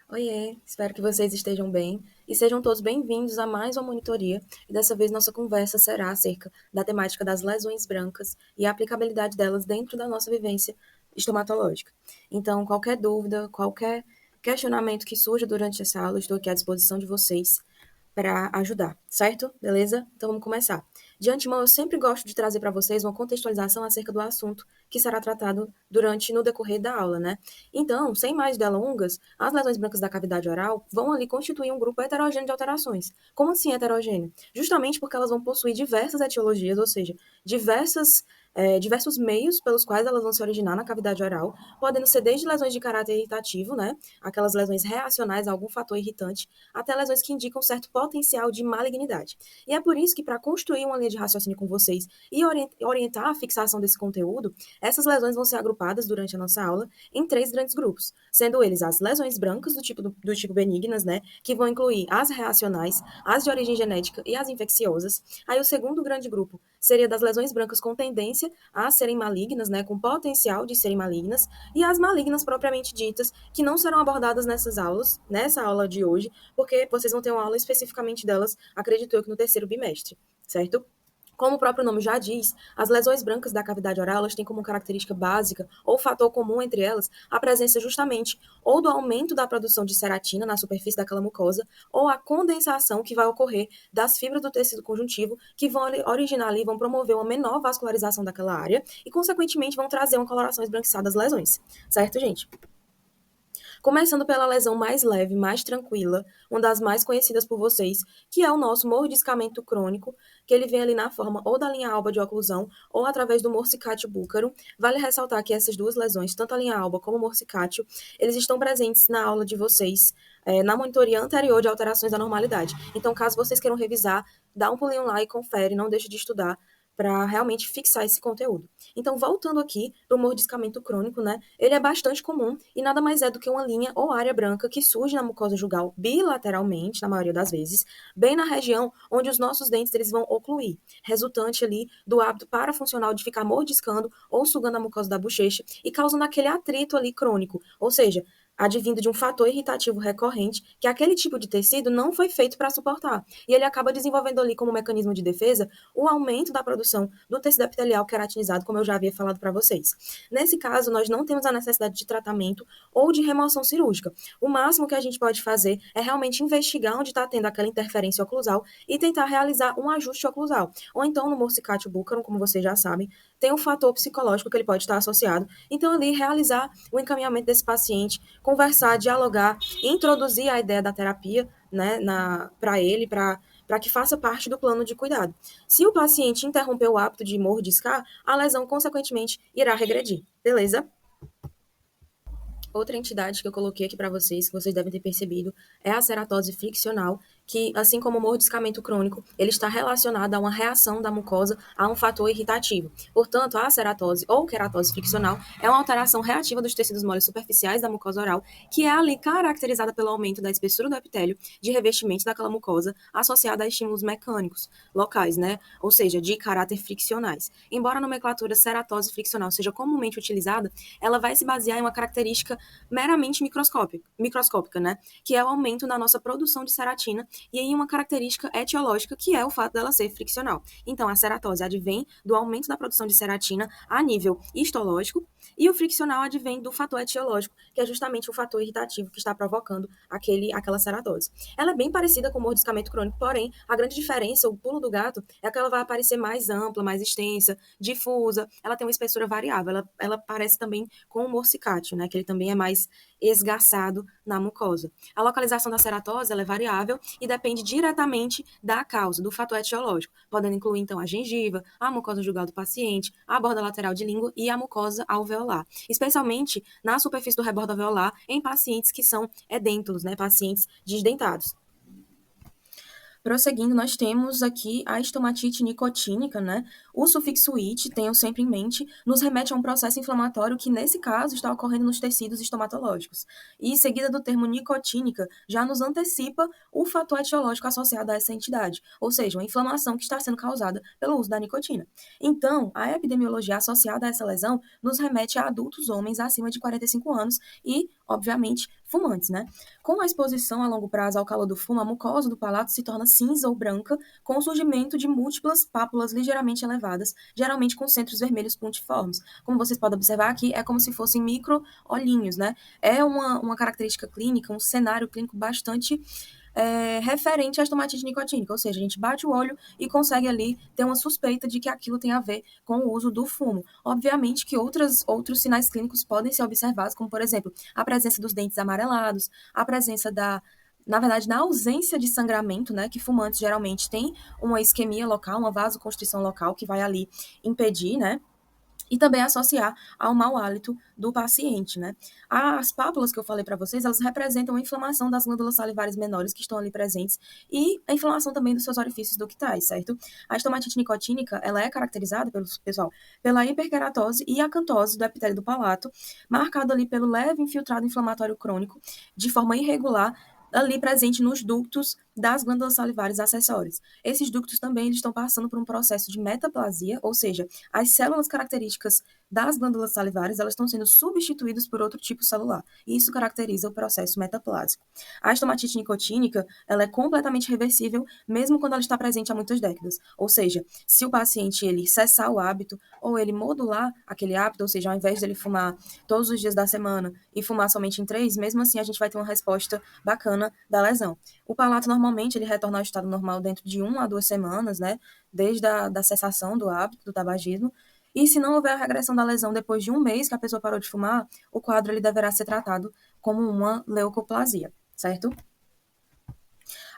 Oiê, espero que vocês estejam bem e sejam todos bem-vindos a mais uma monitoria. E dessa vez nossa conversa será acerca da temática das lesões brancas e a aplicabilidade delas dentro da nossa vivência estomatológica. Então, qualquer dúvida, qualquer questionamento que surja durante essa aula, estou aqui à disposição de vocês para ajudar, certo? Beleza? Então vamos começar. De antemão, eu sempre gosto de trazer para vocês uma contextualização acerca do assunto que será tratado no decorrer da aula, né? Então, sem mais delongas, as lesões brancas da cavidade oral vão ali constituir um grupo heterogêneo de alterações. Como assim heterogêneo? Justamente porque elas vão possuir diversas etiologias, ou seja, diversos meios pelos quais elas vão se originar na cavidade oral, podendo ser desde lesões de caráter irritativo, né? Aquelas lesões reacionais a algum fator irritante, até lesões que indicam certo potencial de malignidade. E é por isso que, para construir uma linha de raciocínio com vocês e orientar a fixação desse conteúdo, essas lesões vão ser agrupadas durante a nossa aula em três grandes grupos, sendo eles as lesões brancas do tipo benignas, né, que vão incluir as reacionais, as de origem genética e as infecciosas. Aí o segundo grande grupo seria das lesões brancas com tendência a serem malignas, né, com potencial de serem malignas, e as malignas propriamente ditas, que não serão abordadas nessa aula de hoje, porque vocês vão ter uma aula especificamente delas, acredito eu que no terceiro bimestre, certo? Como o próprio nome já diz, as lesões brancas da cavidade oral elas têm como característica básica ou fator comum entre elas a presença justamente ou do aumento da produção de ceratina na superfície daquela mucosa ou a condensação que vai ocorrer das fibras do tecido conjuntivo que vão originar ali, vão promover uma menor vascularização daquela área e, consequentemente, vão trazer uma coloração esbranquiçada das lesões. Certo, gente? Começando pela lesão mais leve, mais tranquila, uma das mais conhecidas por vocês, que é o nosso mordiscamento crônico, que ele vem ali na forma ou da linha alba de oclusão ou através do morsicátio búcaro. Vale ressaltar que essas duas lesões, tanto a linha alba como o morsicátio, eles estão presentes na aula de vocês, na monitoria anterior de alterações da normalidade. Então, caso vocês queiram revisar, dá um pulinho lá e confere, não deixe de estudar para realmente fixar esse conteúdo. Então, voltando aqui para o mordiscamento crônico, né? Ele é bastante comum e nada mais é do que uma linha ou área branca que surge na mucosa jugal bilateralmente, na maioria das vezes, bem na região onde os nossos dentes eles vão ocluir, resultante ali do hábito parafuncional de ficar mordiscando ou sugando a mucosa da bochecha e causando aquele atrito ali crônico, ou seja, advindo de um fator irritativo recorrente que aquele tipo de tecido não foi feito para suportar. E ele acaba desenvolvendo ali como mecanismo de defesa o aumento da produção do tecido epitelial queratinizado, como eu já havia falado para vocês. Nesse caso, nós não temos a necessidade de tratamento ou de remoção cirúrgica. O máximo que a gente pode fazer é realmente investigar onde está tendo aquela interferência oclusal e tentar realizar um ajuste oclusal. Ou então, no morsicátio búcaro, como vocês já sabem, tem um fator psicológico que ele pode estar associado. Então, ali, realizar o encaminhamento desse paciente, conversar, dialogar, introduzir a ideia da terapia, né, para ele, para que faça parte do plano de cuidado. Se o paciente interromper o hábito de mordiscar, a lesão, consequentemente, irá regredir. Beleza? Outra entidade que eu coloquei aqui para vocês, que vocês devem ter percebido, é a ceratose friccional, que, assim como o mordiscamento crônico, ele está relacionado a uma reação da mucosa a um fator irritativo. Portanto, a ceratose ou queratose friccional é uma alteração reativa dos tecidos moles superficiais da mucosa oral, que é ali caracterizada pelo aumento da espessura do epitélio de revestimento daquela mucosa associada a estímulos mecânicos locais, né? Ou seja, de caráter friccionais. Embora a nomenclatura ceratose friccional seja comumente utilizada, ela vai se basear em uma característica meramente microscópica, né? Que é o aumento na nossa produção de ceratina e em uma característica etiológica, que é o fato dela ser friccional. Então, a ceratose advém do aumento da produção de ceratina a nível histológico e o friccional advém do fator etiológico, que é justamente o fator irritativo que está provocando aquela ceratose. Ela é bem parecida com o mordiscamento crônico, porém, a grande diferença, o pulo do gato, é que ela vai aparecer mais ampla, mais extensa, difusa, ela tem uma espessura variável, ela parece também com o morsicátio, né, que ele também é mais esgarçado na mucosa. A localização da ceratose ela é variável e depende diretamente da causa, do fator etiológico, podendo incluir, então, a gengiva, a mucosa jugal do paciente, a borda lateral de língua e a mucosa alveolar, especialmente na superfície do rebordo alveolar em pacientes que são edêntulos, né, pacientes desdentados. Prosseguindo, nós temos aqui a estomatite nicotínica, né? O sufixo "it", tenham sempre em mente, nos remete a um processo inflamatório que, nesse caso, está ocorrendo nos tecidos estomatológicos. E, seguida do termo nicotínica, já nos antecipa o fator etiológico associado a essa entidade, ou seja, uma inflamação que está sendo causada pelo uso da nicotina. Então, a epidemiologia associada a essa lesão nos remete a adultos homens acima de 45 anos e, obviamente, fumantes, né? Com a exposição a longo prazo ao calor do fumo, a mucosa do palato se torna cinza ou branca, com o surgimento de múltiplas pápulas ligeiramente elevadas, geralmente com centros vermelhos pontiformes. Como vocês podem observar aqui, é como se fossem micro olhinhos, né? É uma característica clínica, um cenário clínico bastante referente à estomatite nicotínica, ou seja, a gente bate o olho e consegue ali ter uma suspeita de que aquilo tem a ver com o uso do fumo. Obviamente que outros sinais clínicos podem ser observados, como, por exemplo, a presença dos dentes amarelados, a presença na verdade, na ausência de sangramento, né, que fumantes geralmente têm uma isquemia local, uma vasoconstrição local que vai ali impedir, né, e também associar ao mau hálito do paciente, né? As pápulas que eu falei para vocês, elas representam a inflamação das glândulas salivares menores que estão ali presentes e a inflamação também dos seus orifícios ductais, certo? A estomatite nicotínica, ela é caracterizada, pessoal, pela hiperkeratose e acantose do epitélio do palato, marcado ali pelo leve infiltrado inflamatório crônico, de forma irregular, ali presente nos ductos das glândulas salivares acessórias. Esses ductos também eles estão passando por um processo de metaplasia, ou seja, as células características das glândulas salivares elas estão sendo substituídas por outro tipo celular. E isso caracteriza o processo metaplásico. A estomatite nicotínica ela é completamente reversível, mesmo quando ela está presente há muitas décadas. Ou seja, se o paciente ele cessar o hábito ou ele modular aquele hábito, ou seja, ao invés de ele fumar todos os dias da semana e fumar somente em 3, mesmo assim a gente vai ter uma resposta bacana da lesão. O palato normalmente ele retorna ao estado normal dentro de 1 a 2 semanas, né? Desde a cessação do hábito, do tabagismo. E se não houver a regressão da lesão depois de 1 mês que a pessoa parou de fumar, o quadro ele deverá ser tratado como uma leucoplasia, certo?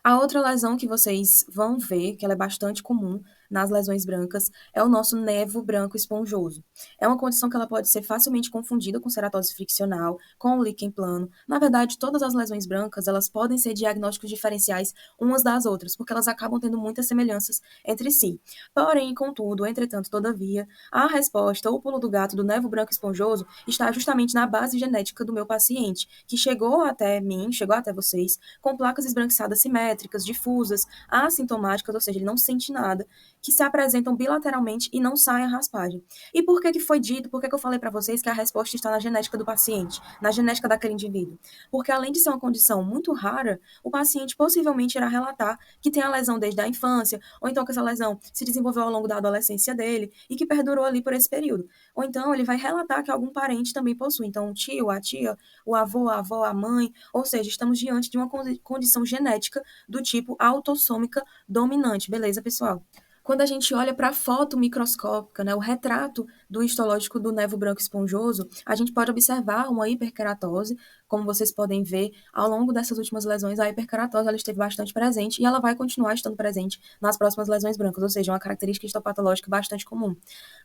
A outra lesão que vocês vão ver, que ela é bastante comum nas lesões brancas, é o nosso nevo branco esponjoso. É uma condição que ela pode ser facilmente confundida com ceratose friccional, com o líquen plano. Na verdade, todas as lesões brancas, elas podem ser diagnósticos diferenciais umas das outras, porque elas acabam tendo muitas semelhanças entre si. Porém, contudo, entretanto, todavia, a resposta, o pulo do gato do nevo branco esponjoso, está justamente na base genética do meu paciente, que chegou até mim, chegou até vocês, com placas esbranquiçadas simétricas, difusas, assintomáticas, ou seja, ele não sente nada, que se apresentam bilateralmente e não saem a raspagem. E por que foi dito, por que eu falei para vocês que a resposta está na genética do paciente, na genética daquele indivíduo? Porque além de ser uma condição muito rara, o paciente possivelmente irá relatar que tem a lesão desde a infância, ou então que essa lesão se desenvolveu ao longo da adolescência dele e que perdurou ali por esse período. Ou então ele vai relatar que algum parente também possui. Então, o tio, a tia, o avô, a avó, a mãe, ou seja, estamos diante de uma condição genética do tipo autossômica dominante. Beleza, pessoal? Quando a gente olha para a foto microscópica, né, o retrato do histológico do nevo branco esponjoso, a gente pode observar uma hiperkeratose. Como vocês podem ver, ao longo dessas últimas lesões, a hiperkeratose ela esteve bastante presente e ela vai continuar estando presente nas próximas lesões brancas, ou seja, uma característica histopatológica bastante comum.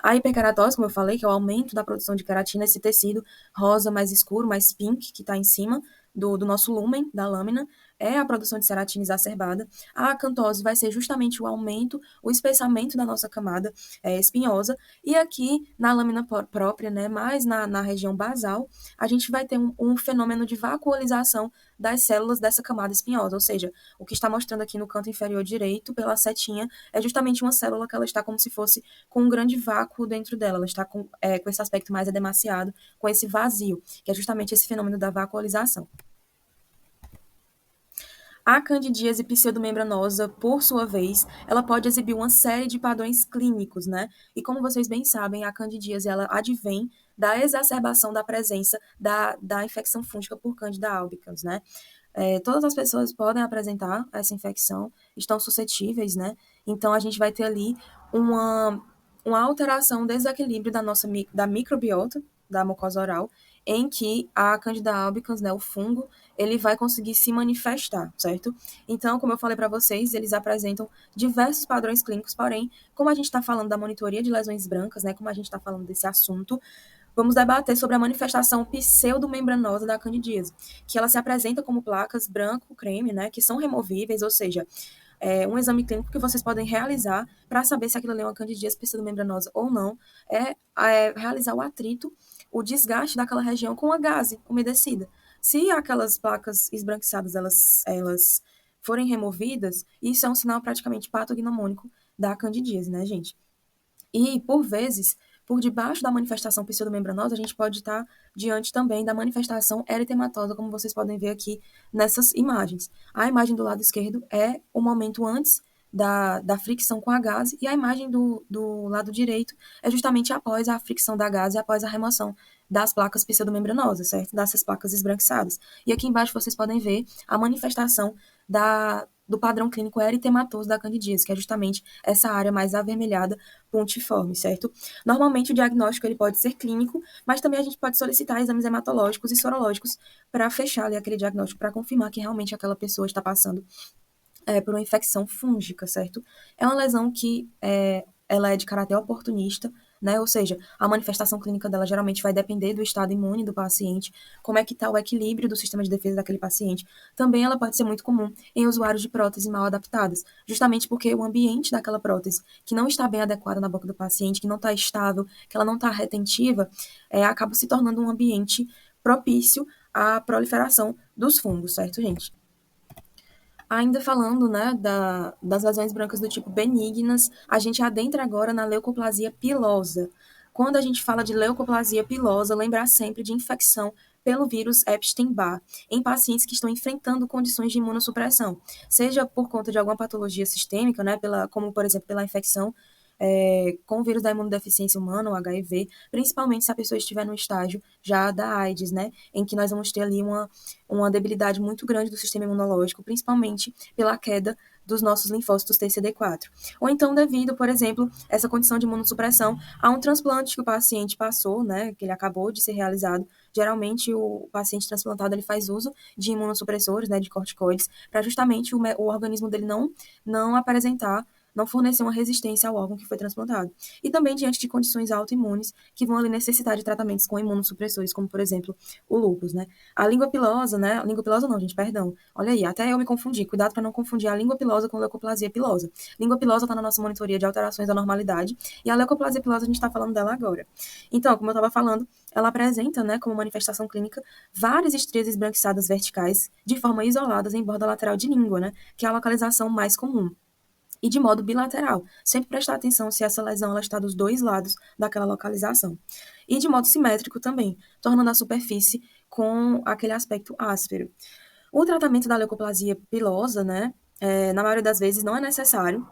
A hiperkeratose, como eu falei, que é o aumento da produção de queratina, esse tecido rosa mais escuro, mais pink, que está em cima do nosso lúmen, da lâmina, é a produção de ceratina exacerbada. A acantose vai ser justamente o aumento, o espessamento da nossa camada espinhosa. E aqui, na lâmina própria, né, mais na região basal, a gente vai ter um fenômeno de vacuolização das células dessa camada espinhosa. Ou seja, o que está mostrando aqui no canto inferior direito, pela setinha, é justamente uma célula que ela está como se fosse com um grande vácuo dentro dela. Ela está com esse aspecto mais edemaciado, com esse vazio, que é justamente esse fenômeno da vacuolização. A candidíase pseudomembranosa, por sua vez, ela pode exibir uma série de padrões clínicos, né? E como vocês bem sabem, a candidíase, ela advém da exacerbação da presença da infecção fúngica por Candida albicans, né? Todas as pessoas podem apresentar essa infecção, estão suscetíveis, né? Então, a gente vai ter ali uma alteração, um desequilíbrio da microbiota, da mucosa oral, em que a Candida albicans, né, o fungo, ele vai conseguir se manifestar, certo? Então, como eu falei para vocês, eles apresentam diversos padrões clínicos, porém, como a gente está falando da monitoria de lesões brancas, né, como a gente está falando desse assunto, vamos debater sobre a manifestação pseudomembranosa da candidíase, que ela se apresenta como placas branco-creme, né, que são removíveis, ou seja, um exame clínico que vocês podem realizar para saber se aquilo ali é uma candidíase pseudomembranosa ou não, realizar o atrito, o desgaste daquela região com a gaze umedecida. Se aquelas placas esbranquiçadas elas forem removidas, isso é um sinal praticamente patognomônico da candidíase, né, gente? E, por vezes, Por debaixo da manifestação pseudomembranosa, a gente pode estar diante também da manifestação eritematosa, como vocês podem ver aqui nessas imagens. A imagem do lado esquerdo é o momento antes da fricção com a gase, e a imagem do lado direito é justamente após a fricção da gase e após a remoção das placas pseudomembranosas, certo? Dessas placas esbranquiçadas. E aqui embaixo vocês podem ver a manifestação do padrão clínico eritematoso da candidíase, que é justamente essa área mais avermelhada, pontiforme, certo? Normalmente o diagnóstico ele pode ser clínico, mas também a gente pode solicitar exames hematológicos e sorológicos para fechar ali aquele diagnóstico, para confirmar que realmente aquela pessoa está passando por uma infecção fúngica, certo? É uma lesão que ela é de caráter oportunista, né? Ou seja, a manifestação clínica dela geralmente vai depender do estado imune do paciente, como é que está o equilíbrio do sistema de defesa daquele paciente. Também ela pode ser muito comum em usuários de prótese mal adaptadas, justamente porque o ambiente daquela prótese, que não está bem adequado na boca do paciente, que não está estável, que ela não está retentiva, acaba se tornando um ambiente propício à proliferação dos fungos, certo, gente? Ainda falando, né, das lesões brancas do tipo benignas, a gente adentra agora na leucoplasia pilosa. Quando a gente fala de leucoplasia pilosa, lembrar sempre de infecção pelo vírus Epstein-Barr em pacientes que estão enfrentando condições de imunossupressão, seja por conta de alguma patologia sistêmica, né, como por exemplo pela infecção com o vírus da imunodeficiência humana, o HIV, principalmente se a pessoa estiver no estágio já da AIDS, né, em que nós vamos ter ali uma debilidade muito grande do sistema imunológico, principalmente pela queda dos nossos linfócitos TCD4. Ou então devido, por exemplo, essa condição de imunossupressão a um transplante que o paciente passou, né, que ele acabou de ser realizado. Geralmente o paciente transplantado ele faz uso de imunossupressores, né, de corticoides, para justamente o organismo dele não apresentar, não fornecer uma resistência ao órgão que foi transplantado. E também diante de condições autoimunes que vão ali necessitar de tratamentos com imunossupressores, como por exemplo o lúpus, né? A língua pilosa, né? A língua pilosa não, gente, perdão. Olha aí, até eu me confundi. Cuidado para não confundir a língua pilosa com leucoplasia pilosa. Língua pilosa está na nossa monitoria de alterações da normalidade e a leucoplasia pilosa a gente está falando dela agora. Então, como eu estava falando, ela apresenta, né, como manifestação clínica, várias estrias esbranquiçadas verticais de forma isoladas em borda lateral de língua, né? Que é a localização mais comum e de modo bilateral. Sempre prestar atenção se essa lesão ela está dos dois lados daquela localização. E de modo simétrico também, tornando a superfície com aquele aspecto áspero. O tratamento da leucoplasia pilosa, né, na maioria das vezes não é necessário,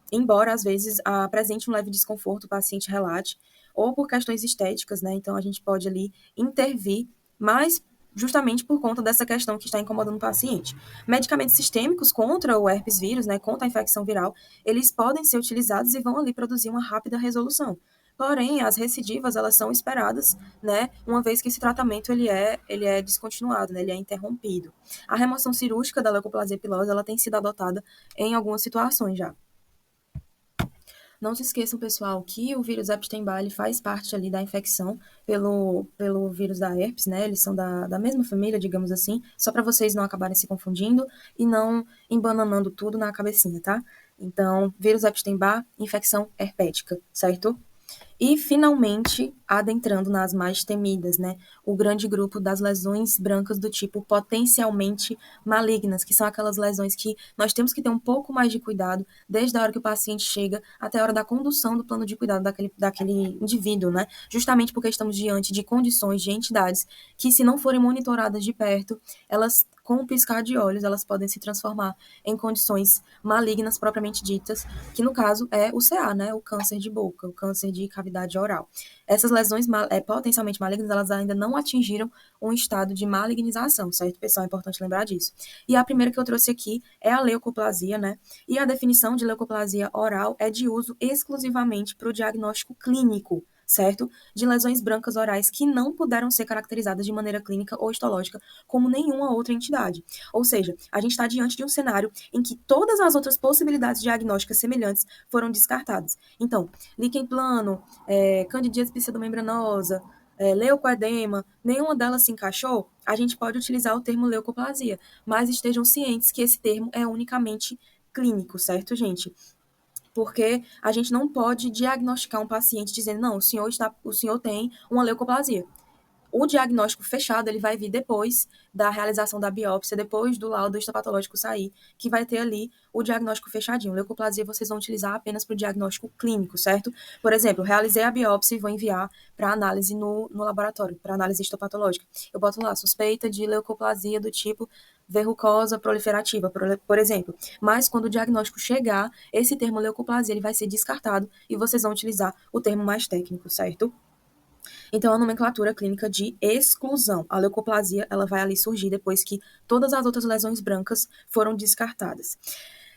embora às vezes apresente um leve desconforto, o paciente relate, ou por questões estéticas, né, então a gente pode ali intervir, mas justamente por conta dessa questão que está incomodando o paciente. Medicamentos sistêmicos contra o herpes vírus, né, contra a infecção viral, eles podem ser utilizados e vão ali produzir uma rápida resolução. Porém, as recidivas, elas são esperadas, né, uma vez que esse tratamento ele é descontinuado, né, ele é interrompido. A remoção cirúrgica da leucoplasia pilosa, ela tem sido adotada em algumas situações já. Não se esqueçam, pessoal, que o vírus Epstein-Barr ele faz parte ali da infecção pelo vírus da herpes, né? Eles são da mesma família, digamos assim, só para vocês não acabarem se confundindo e não embananando tudo na cabecinha, tá? Então, vírus Epstein-Barr, infecção herpética, certo? E, finalmente, adentrando nas mais temidas, né? O grande grupo das lesões brancas do tipo potencialmente malignas, que são aquelas lesões que nós temos que ter um pouco mais de cuidado, desde a hora que o paciente chega até a hora da condução do plano de cuidado daquele indivíduo, né? Justamente porque estamos diante de condições de entidades que, se não forem monitoradas de perto, elas, com um piscar de olhos, elas podem se transformar em condições malignas propriamente ditas, que no caso é o CA, né? O câncer de boca, o câncer de cavidade oral. Essas lesões potencialmente malignas, elas ainda não atingiram um estado de malignização, certo, pessoal? É importante lembrar disso. E a primeira que eu trouxe aqui é a leucoplasia, né? E a definição de leucoplasia oral é de uso exclusivamente para o diagnóstico clínico, certo? De lesões brancas orais que não puderam ser caracterizadas de maneira clínica ou histológica como nenhuma outra entidade. Ou seja, a gente está diante de um cenário em que todas as outras possibilidades diagnósticas semelhantes foram descartadas. Então, líquen plano, candidíase pseudomembranosa, leucoedema, nenhuma delas se encaixou, a gente pode utilizar o termo leucoplasia, mas estejam cientes que esse termo é unicamente clínico, certo, gente? Porque a gente não pode diagnosticar um paciente dizendo, não, o senhor tem uma leucoplasia. O diagnóstico fechado, ele vai vir depois da realização da biópsia, depois do laudo histopatológico sair, que vai ter ali o diagnóstico fechadinho. Leucoplasia vocês vão utilizar apenas para o diagnóstico clínico, certo? Por exemplo, realizei a biópsia e vou enviar para análise no laboratório, para análise histopatológica. Eu boto lá, suspeita de leucoplasia do tipo verrucosa proliferativa, por exemplo. Mas quando o diagnóstico chegar, esse termo leucoplasia ele vai ser descartado e vocês vão utilizar o termo mais técnico, certo? Então, a nomenclatura clínica de exclusão. A leucoplasia, ela vai ali surgir depois que todas as outras lesões brancas foram descartadas.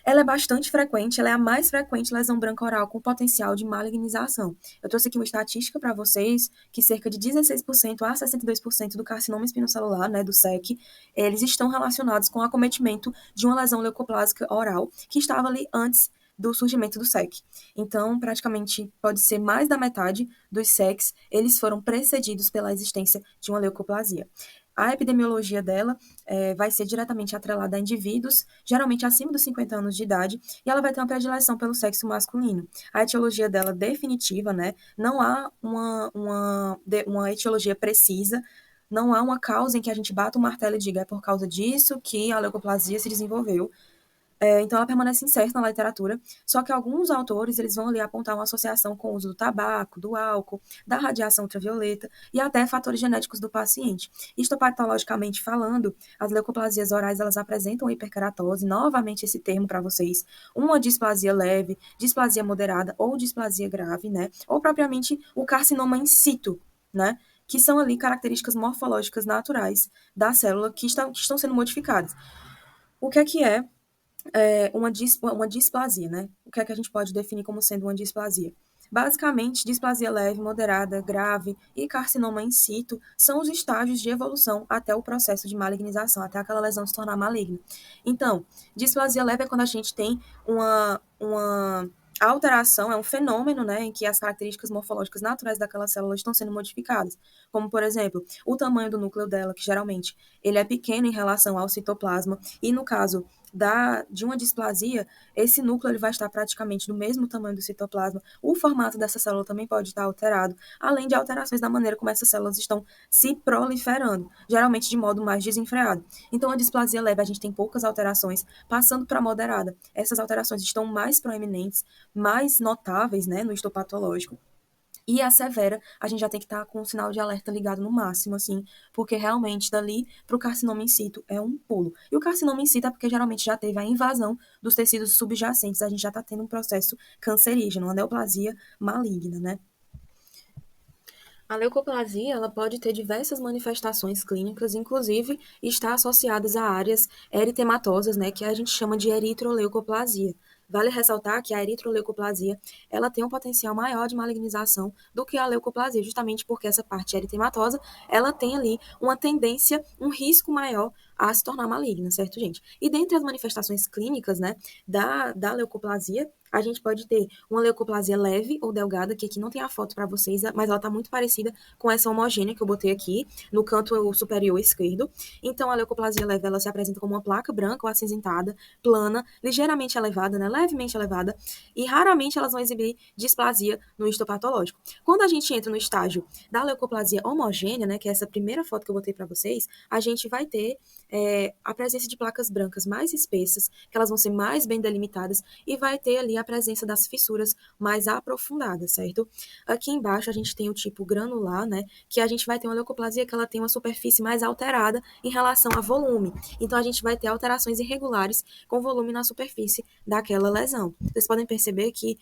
Ela é bastante frequente, ela é a mais frequente lesão branca oral com potencial de malignização. Eu trouxe aqui uma estatística para vocês que cerca de 16% a 62% do carcinoma espinocelular, né, do SEC, eles estão relacionados com o acometimento de uma lesão leucoplásica oral que estava ali antes do surgimento do SEC. Então, praticamente pode ser mais da metade dos SECs, eles foram precedidos pela existência de uma leucoplasia. A epidemiologia dela vai ser diretamente atrelada a indivíduos, geralmente acima dos 50 anos de idade, e ela vai ter uma predileção pelo sexo masculino. A etiologia dela definitiva, né? Não há uma etiologia precisa, não há uma causa em que a gente bata o martelo e diga é por causa disso que a leucoplasia se desenvolveu. Então, ela permanece incerta na literatura, só que alguns autores eles vão ali apontar uma associação com o uso do tabaco, do álcool, da radiação ultravioleta e até fatores genéticos do paciente. Histopatologicamente falando, as leucoplasias orais elas apresentam hiperkeratose, novamente esse termo para vocês, uma displasia leve, displasia moderada ou displasia grave, né? Ou propriamente o carcinoma in situ, né? Que são ali características morfológicas naturais da célula que estão sendo modificadas. O que é uma displasia, né? O que é que a gente pode definir como sendo uma displasia? Basicamente, displasia leve, moderada, grave e carcinoma in situ são os estágios de evolução até o processo de malignização, até aquela lesão se tornar maligna. Então, displasia leve é quando a gente tem uma alteração, é um fenômeno, né, em que as características morfológicas naturais daquela célula estão sendo modificadas, como, por exemplo, o tamanho do núcleo dela, que geralmente ele é pequeno em relação ao citoplasma, e no caso de uma displasia, esse núcleo ele vai estar praticamente do mesmo tamanho do citoplasma. O formato dessa célula também pode estar alterado, além de alterações da maneira como essas células estão se proliferando, geralmente de modo mais desenfreado. Então, a displasia leve, a gente tem poucas alterações, passando para a moderada. Essas alterações estão mais proeminentes, mais notáveis, né, no histopatológico. E a severa, a gente já tem que estar com o sinal de alerta ligado no máximo, assim, porque realmente dali para o carcinoma in situ é um pulo. E o carcinoma in situ é porque geralmente já teve a invasão dos tecidos subjacentes, a gente já está tendo um processo cancerígeno, uma neoplasia maligna, né? A leucoplasia, ela pode ter diversas manifestações clínicas, inclusive está associadas a áreas eritematosas, né, que a gente chama de eritroleucoplasia. Vale ressaltar que a eritroleucoplasia, ela tem um potencial maior de malignização do que a leucoplasia, justamente porque essa parte eritematosa, ela tem ali uma tendência, um risco maior a se tornar maligna, certo, gente? E dentre as manifestações clínicas, né, da leucoplasia, a gente pode ter uma leucoplasia leve ou delgada, que aqui não tem a foto para vocês, mas ela está muito parecida com essa homogênea que eu botei aqui no canto superior esquerdo. Então, a leucoplasia leve, ela se apresenta como uma placa branca ou acinzentada, plana, ligeiramente elevada, né, levemente elevada, e raramente elas vão exibir displasia no histopatológico. Quando a gente entra no estágio da leucoplasia homogênea, né, que é essa primeira foto que eu botei para vocês, a gente vai ter a presença de placas brancas mais espessas, que elas vão ser mais bem delimitadas, e vai ter ali a presença das fissuras mais aprofundadas, certo? Aqui embaixo a gente tem o tipo granular, né, que a gente vai ter uma leucoplasia que ela tem uma superfície mais alterada em relação a volume. Então a gente vai ter alterações irregulares com volume na superfície daquela lesão. Vocês podem perceber que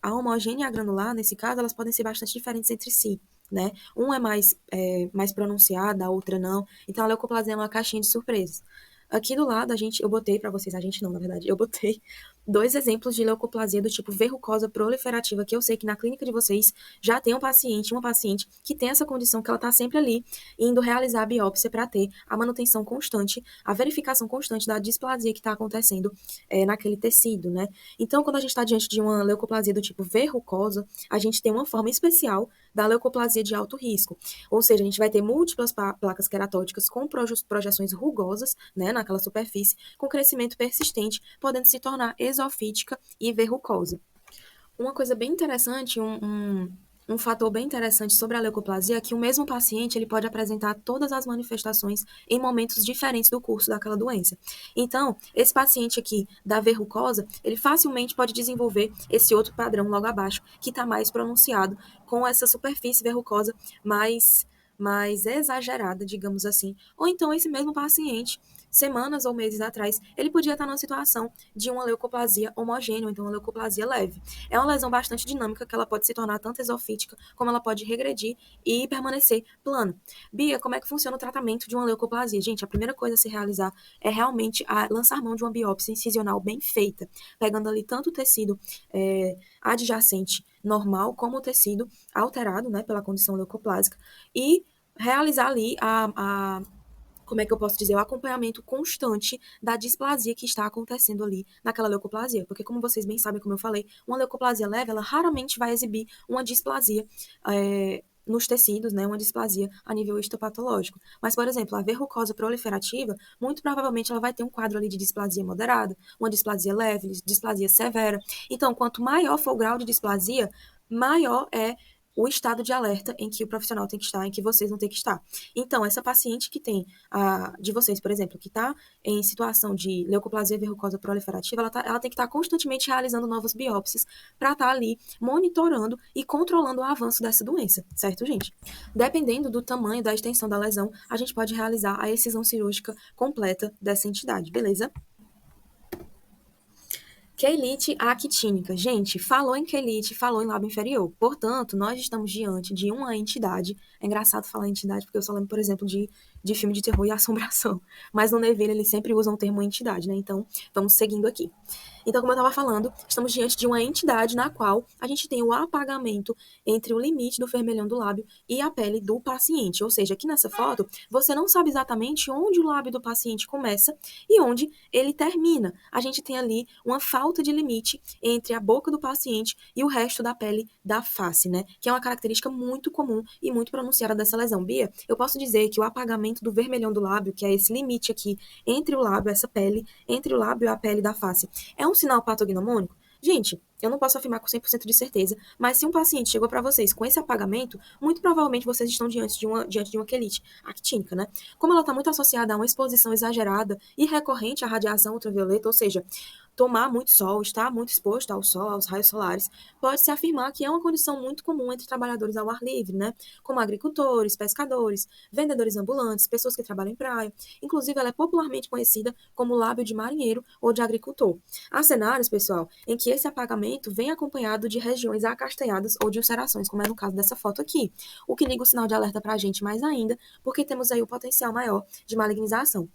a homogênea e a granular, nesse caso, elas podem ser bastante diferentes entre si, né? Um é mais pronunciada, a outra não. Então, a leucoplasia é uma caixinha de surpresas. Aqui do lado, eu botei para vocês, a gente não, na verdade, eu botei 2 exemplos de leucoplasia do tipo verrucosa proliferativa, que eu sei que na clínica de vocês já tem uma paciente que tem essa condição, que ela está sempre ali, indo realizar a biópsia para ter a manutenção constante, a verificação constante da displasia que está acontecendo naquele tecido, né? Então, quando a gente está diante de uma leucoplasia do tipo verrucosa, a gente tem uma forma especial da leucoplasia de alto risco. Ou seja, a gente vai ter múltiplas placas queratóticas com projeções rugosas, né, naquela superfície, com crescimento persistente, podendo se tornar exofítica e verrucosa. Uma coisa bem interessante, Um fator bem interessante sobre a leucoplasia é que o mesmo paciente ele pode apresentar todas as manifestações em momentos diferentes do curso daquela doença. Então, esse paciente aqui da verrucosa, ele facilmente pode desenvolver esse outro padrão logo abaixo, que está mais pronunciado, com essa superfície verrucosa mais exagerada, digamos assim. Ou então, esse mesmo paciente semanas ou meses atrás, ele podia estar numa situação de uma leucoplasia homogênea, ou então uma leucoplasia leve. É uma lesão bastante dinâmica, que ela pode se tornar tanto exofítica, como ela pode regredir e permanecer plana. Bia, como é que funciona o tratamento de uma leucoplasia? Gente, a primeira coisa a se realizar é realmente lançar mão de uma biópsia incisional bem feita, pegando ali tanto o tecido adjacente normal, como o tecido alterado, né, pela condição leucoplásica, e realizar ali como é que eu posso dizer, o acompanhamento constante da displasia que está acontecendo ali naquela leucoplasia. Porque, como vocês bem sabem, como eu falei, uma leucoplasia leve, ela raramente vai exibir uma displasia nos tecidos, né, uma displasia a nível histopatológico. Mas, por exemplo, a verrucosa proliferativa, muito provavelmente ela vai ter um quadro ali de displasia moderada, uma displasia leve, displasia severa. Então, quanto maior for o grau de displasia, maior é o estado de alerta em que o profissional tem que estar, em que vocês vão ter que estar. Então, essa paciente que tem de vocês, por exemplo, que está em situação de leucoplasia verrucosa proliferativa, ela tem que estar constantemente realizando novas biópsias para estar ali monitorando e controlando o avanço dessa doença, certo, gente? Dependendo do tamanho da extensão da lesão, a gente pode realizar a excisão cirúrgica completa dessa entidade, beleza? Quelite actínica. Gente, falou em quelite, falou em lábio inferior. Portanto, nós estamos diante de uma entidade. É engraçado falar entidade, porque eu só lembro, por exemplo, de filme de terror e assombração. Mas no Neville, eles sempre usam o termo entidade, né? Então, vamos seguindo aqui. Então, como eu estava falando, estamos diante de uma entidade na qual a gente tem o apagamento entre o limite do vermelhão do lábio e a pele do paciente. Ou seja, aqui nessa foto, você não sabe exatamente onde o lábio do paciente começa e onde ele termina. A gente tem ali uma falta de limite entre a boca do paciente e o resto da pele da face, né? Que é uma característica muito comum e muito pronunciada dessa lesão. Bia, eu posso dizer que o apagamento do vermelhão do lábio, que é esse limite aqui entre o lábio, essa pele, entre o lábio e a pele da face, é um sinal patognomônico? Gente, eu não posso afirmar com 100% de certeza, mas se um paciente chegou para vocês com esse apagamento, muito provavelmente vocês estão diante de uma quelite actínica, né? Como ela está muito associada a uma exposição exagerada e recorrente à radiação ultravioleta, ou seja, tomar muito sol, estar muito exposto ao sol, aos raios solares, pode-se afirmar que é uma condição muito comum entre trabalhadores ao ar livre, né? Como agricultores, pescadores, vendedores ambulantes, pessoas que trabalham em praia. Inclusive, ela é popularmente conhecida como lábio de marinheiro ou de agricultor. Há cenários, pessoal, em que esse apagamento vem acompanhado de regiões acastanhadas ou de ulcerações, como é no caso dessa foto aqui, o que liga o sinal de alerta para a gente mais ainda, porque temos aí o potencial maior de malignização.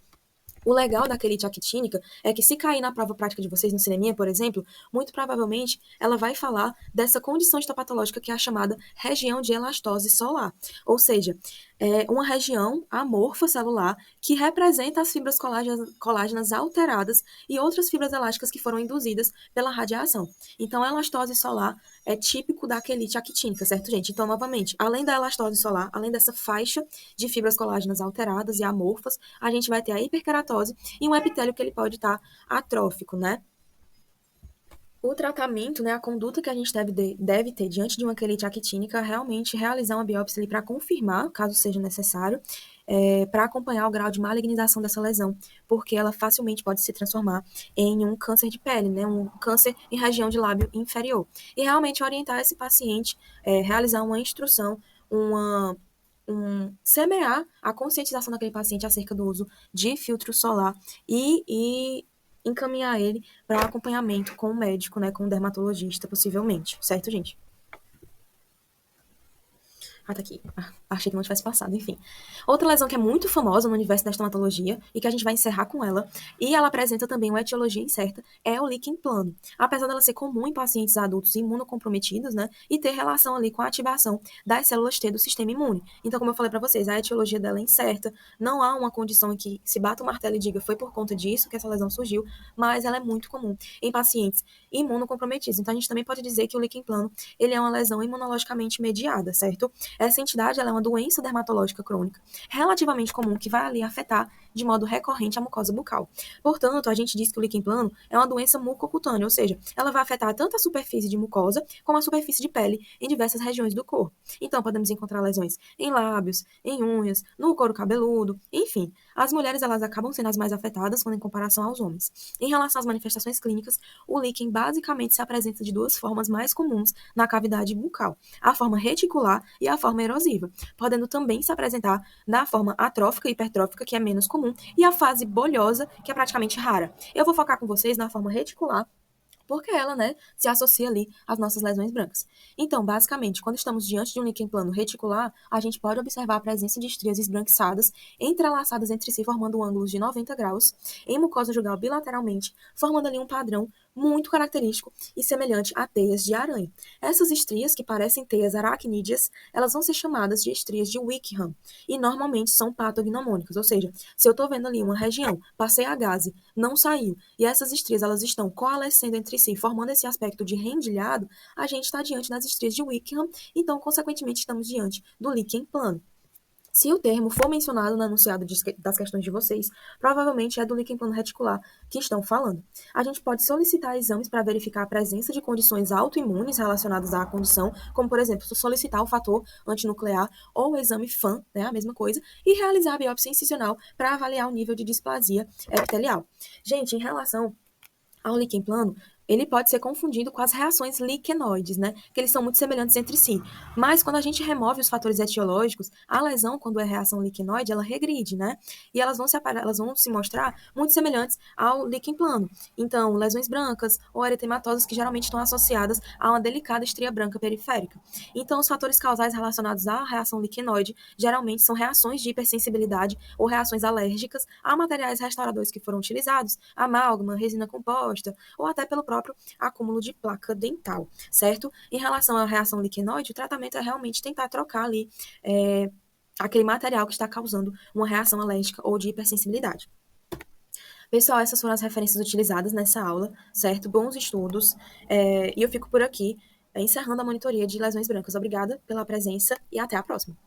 O legal da quelite actínica é que se cair na prova prática de vocês no cineminha, por exemplo, muito provavelmente ela vai falar dessa condição histopatológica que é a chamada região de elastose solar. Ou seja, é uma região amorfa celular que representa as fibras colágenas alteradas e outras fibras elásticas que foram induzidas pela radiação. Então, a elastose solar é típico da quelite actínica, certo, gente? Então, novamente, além da elastose solar, além dessa faixa de fibras colágenas alteradas e amorfas, a gente vai ter a hiperkeratose e um epitélio que ele pode estar atrófico, né? O tratamento, né, a conduta que a gente deve ter diante de uma quelite actínica, realmente realizar uma biópsia para confirmar, caso seja necessário, para acompanhar o grau de malignização dessa lesão, porque ela facilmente pode se transformar em um câncer de pele, né, um câncer em região de lábio inferior. E realmente orientar esse paciente, realizar uma instrução, semear a conscientização daquele paciente acerca do uso de filtro solar e encaminhar ele para acompanhamento com o médico, né, com o dermatologista, possivelmente, certo, gente? Ah, tá aqui. Achei que não tivesse passado, enfim. Outra lesão que é muito famosa no universo da estomatologia e que a gente vai encerrar com ela, e ela apresenta também uma etiologia incerta, é o líquen plano. Apesar dela ser comum em pacientes adultos imunocomprometidos, né, e ter relação ali com a ativação das células T do sistema imune. Então, como eu falei para vocês, a etiologia dela é incerta, não há uma condição em que se bata o martelo e diga foi por conta disso que essa lesão surgiu, mas ela é muito comum em pacientes imunocomprometidos. Então, a gente também pode dizer que o líquen plano, ele é uma lesão imunologicamente mediada, certo? Essa entidade ela é uma doença dermatológica crônica, relativamente comum, que vai ali afetar de modo recorrente a mucosa bucal. Portanto, a gente diz que o líquen plano é uma doença mucocutânea, ou seja, ela vai afetar tanto a superfície de mucosa como a superfície de pele em diversas regiões do corpo. Então, podemos encontrar lesões em lábios, em unhas, no couro cabeludo, enfim. As mulheres elas acabam sendo as mais afetadas quando em comparação aos homens. Em relação às manifestações clínicas, o líquen basicamente se apresenta de duas formas mais comuns na cavidade bucal: a forma reticular e a forma erosiva, podendo também se apresentar na forma atrófica e hipertrófica, que é menos comum, e a fase bolhosa, que é praticamente rara. Eu vou focar com vocês na forma reticular, porque ela, né, se associa ali às nossas lesões brancas. Então, basicamente, quando estamos diante de um líquen plano reticular, a gente pode observar a presença de estrias esbranquiçadas, entrelaçadas entre si, formando ângulos de 90 graus, em mucosa jugal bilateralmente, formando ali um padrão muito característico e semelhante a teias de aranha. Essas estrias, que parecem teias aracnídeas, elas vão ser chamadas de estrias de Wickham, e normalmente são patognomônicas, ou seja, se eu estou vendo ali uma região, passei a gaze, não saiu, e essas estrias elas estão coalescendo entre si, formando esse aspecto de rendilhado, a gente está diante das estrias de Wickham, então, consequentemente, estamos diante do líquen plano. Se o termo for mencionado no enunciado das questões de vocês, provavelmente é do líquen plano reticular que estão falando. A gente pode solicitar exames para verificar a presença de condições autoimunes relacionadas à condição, como, por exemplo, solicitar o fator antinuclear ou o exame FAM, né, a mesma coisa, e realizar a biópsia incisional para avaliar o nível de displasia epitelial. Gente, em relação ao líquen plano, ele pode ser confundido com as reações liquenoides, né? Que eles são muito semelhantes entre si. Mas quando a gente remove os fatores etiológicos, a lesão, quando é reação liquenoide, ela regride, né? E elas vão se mostrar muito semelhantes ao líquen plano. Então, lesões brancas ou eritematosas que geralmente estão associadas a uma delicada estria branca periférica. Então, os fatores causais relacionados à reação liquenoide geralmente são reações de hipersensibilidade ou reações alérgicas a materiais restauradores que foram utilizados, amálgama, resina composta, ou até pelo próprio acúmulo de placa dental, certo? Em relação à reação liquenoide, o tratamento é realmente tentar trocar ali aquele material que está causando uma reação alérgica ou de hipersensibilidade. Pessoal, essas foram as referências utilizadas nessa aula, certo? Bons estudos. E eu fico por aqui, encerrando a monitoria de lesões brancas. Obrigada pela presença e até a próxima.